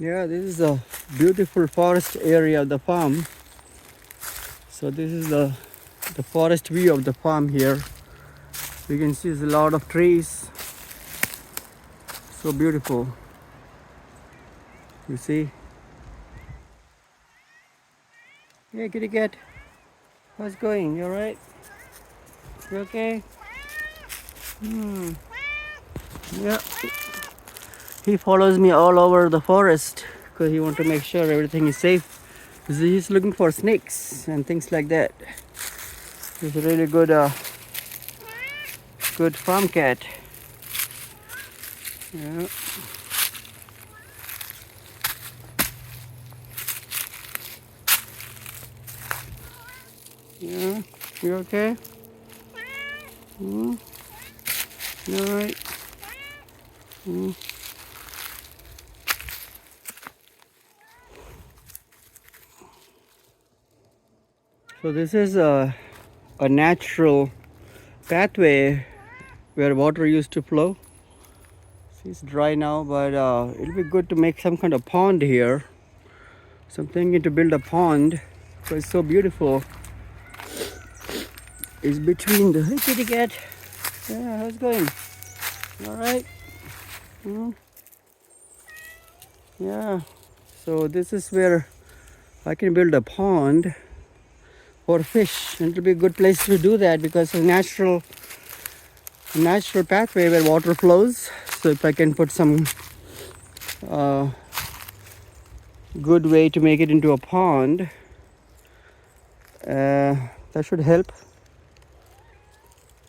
Yeah, this is a beautiful forest area of the farm. So this is the forest view of the farm here. You can see there's a lot of trees. So beautiful. You see? Hey, kitty cat. How's it going? You alright? You okay? Yeah. He follows me all over the forest because he wants to make sure everything is safe. He's looking for snakes and things like that. He's a really good farm cat. Yeah. Yeah. You okay? Mm. You alright? Mm. So this is a natural pathway where water used to flow. See, it's dry now, but it'll be good to make some kind of pond here. So I'm thinking to build a pond because it's so beautiful. It's between the... Hey, kitty cat. Yeah, how's it going? All right. Mm. Yeah. So this is where I can build a pond for fish. And it'll be a good place to do that because it's a natural pathway where water flows. So if I can put some good way to make it into a pond, that should help.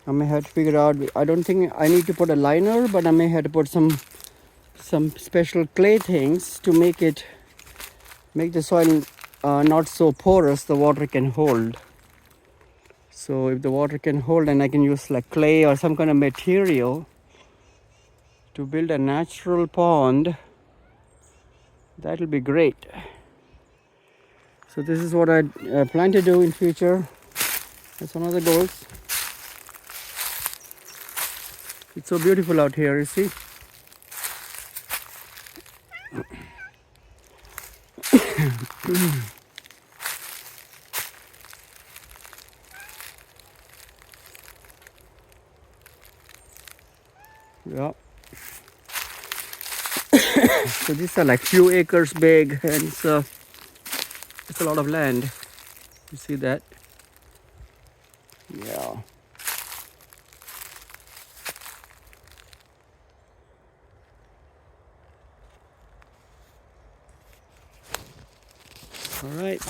I may have to figure out. I don't think I need to put a liner, but I may have to put some special clay things to make the soil not so porous. The water can hold. So if the water can hold, and I can use like clay or some kind of material to build a natural pond, that'll be great. So this is what I plan to do in future. That's one of the goals. It's so beautiful out here, you see. Yeah. So these are like few acres big, and it's a lot of land. You see that? Yeah. All right.